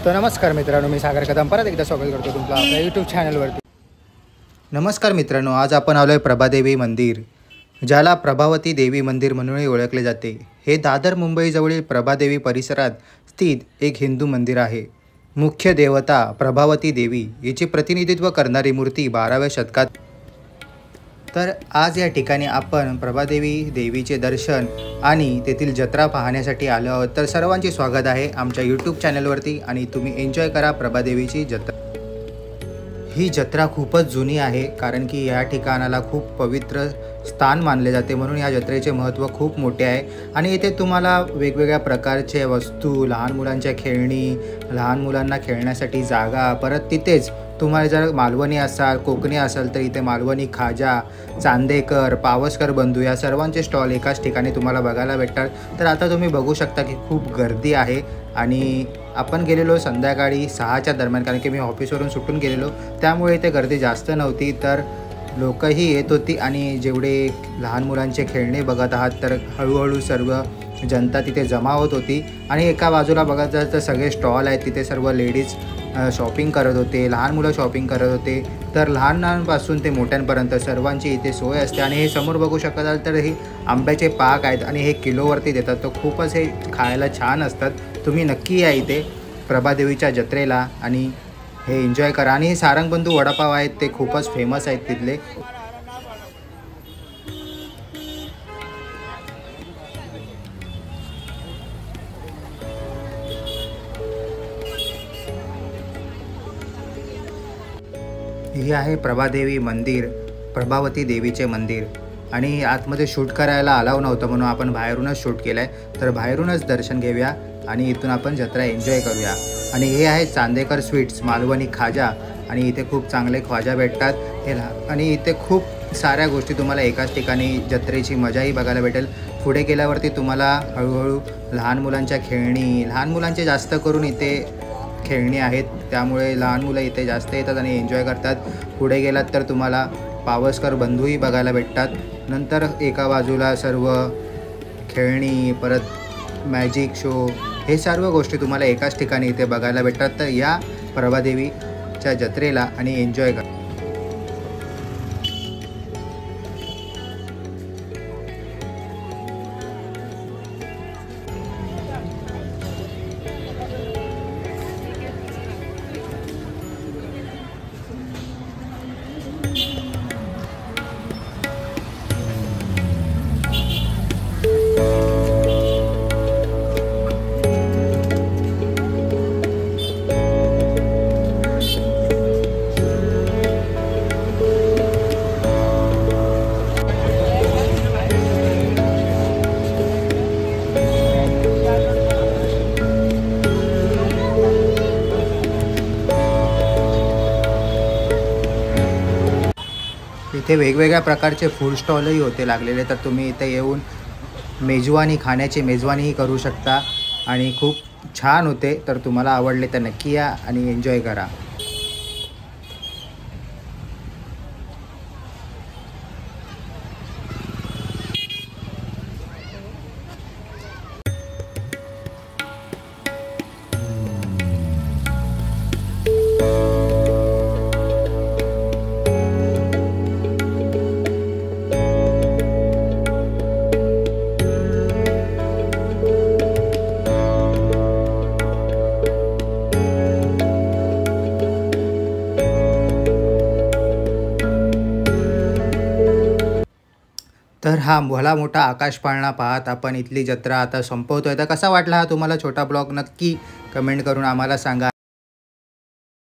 तर नमस्कार मित्रांनो, मी सागर कदम परत एकदा स्वागत करतो तुमचं आपल्या यूट्यूब चॅनलवरती। नमस्कार मित्रांनो, आज आपण आलोय प्रभादेवी मंदिर, ज्याला प्रभावती देवी मंदिर म्हणूनही ओळखले जाते। हे दादर मुंबईजवळील प्रभादेवी परिसरात स्थित एक हिंदू मंदिर आहे। मुख्य देवता प्रभावती देवी हिचे प्रतिनिधित्व करणारी मूर्ती 12व्या शतकात। तर आज या ठिकाणी आपण प्रभादेवी देवीचे दर्शन आणि तेथील जत्रा पाहण्यासाठी आलो आहोत। तर सर्वांचे स्वागत आहे आमच्या यूट्यूब चॅनलवरती आणि तुम्ही एन्जॉय करा प्रभादेवीची जत्रा। ही जत्रा खूपच जुनी आहे, कारण की या ठिकाणाला खूप पवित्र स्थान मानले जाते, म्हणून या जत्रेचे महत्त्व खूप मोठे आहे। आणि इथे तुम्हाला वेगवेगळ्या प्रकारचे वस्तू, लहान मुलांच्या खेळणी, लहान मुलांना खेळण्यासाठी जागा, परत तिथेच तुम्हाला जर मालवणी असाल, कोकणी असाल तर इथे मालवणी खाजा, चांदेकर, पावसकर बंधू या सर्वांचे स्टॉल एकाच ठिकाणी तुम्हाला बघायला भेटतात। तर आता तुम्ही बघू शकता की खूप गर्दी आहे आणि आपण गेलेलो संध्याकाळी 6च्या दरम्यान, कारण की मी ऑफिसवरून सुटून गेलेलो, त्यामुळे इथे गर्दी जास्त नव्हती। तर लोकही येत होती आणि जेवढे लहान मुलांचे खेळणे बघत आहात तर हळूहळू सर्व जनता तिथे जमा होत होती। आणि एका बाजूला बघत तर सगळे स्टॉल आहेत, तिथे सर्व लेडीज शॉपिंग करत होते, लहान मुलं शॉपिंग करत होते। तर लहानांपासून ते मोठ्यांपर्यंत सर्वांची इथे सोय असते। आणि हे समोर बघू शकाल तर हे आंब्याचे पाक आहेत आणि हे किलोवरती देतात, तर खूपच हे खायला छान असतात। तुम्ही नक्की या इथे प्रभादेवीच्या जत्रेला आणि हे एन्जॉय करा। आणि सारंगबंधू वडापाव आहेत, ते खूपच फेमस आहेत तिथले। हे आहे प्रभादेवी मंदिर, प्रभावती देवीचे मंदिर। आणि आतमध्ये शूट करायला अलाव नव्हतं, म्हणून आपण बाहेरूनच शूट केलं आहे। तर बाहेरूनच दर्शन घेऊया आणि इथून आपण जत्रा एन्जॉय करूया। आणि हे आहे चांदेकर स्वीट्स, मालवणी खाजा, आणि इथे खूप चांगले ख्वाजा भेटतात हे। आणि इथे खूप साऱ्या गोष्टी तुम्हाला एकाच ठिकाणी जत्रेची मजाही बघायला भेटेल। पुढे गेल्यावरती तुम्हाला हळूहळू लहान मुलांच्या खेळणी, लहान मुलांचे जास्त करून इथे खेळणी आहेत, त्यामुळे लहान मुलं इथे जास्त येतात आणि एन्जॉय करतात। पुढे गेलात तर तुम्हाला पावसकर बंधूही बघायला भेटतात। नंतर एका बाजूला सर्व खेळणी, परत मॅजिक शो, हे सर्व गोष्टी तुम्हाला एकाच ठिकाणी इथे बघायला भेटतात। तर या प्रभादेवीच्या जत्रेला आणि एन्जॉय करा। इथे वेगवेगळ्या प्रकारचे फूड स्टॉलही होते लागलेले, तर तुम्ही इथे येऊन मेजवानी, खाण्याची मेजवानीही करू शकता आणि खूप छान होते। तर तुम्हाला आवडले तर नक्की या आणि एन्जॉय करा। तर हा भला मोठा आकाश पाळणा पाहत आपण इथली जत्रा आता संपवतोय। तर कसा वाटला हा तुम्हाला छोटा ब्लॉग, नक्की कमेंट करून आम्हाला सांगा।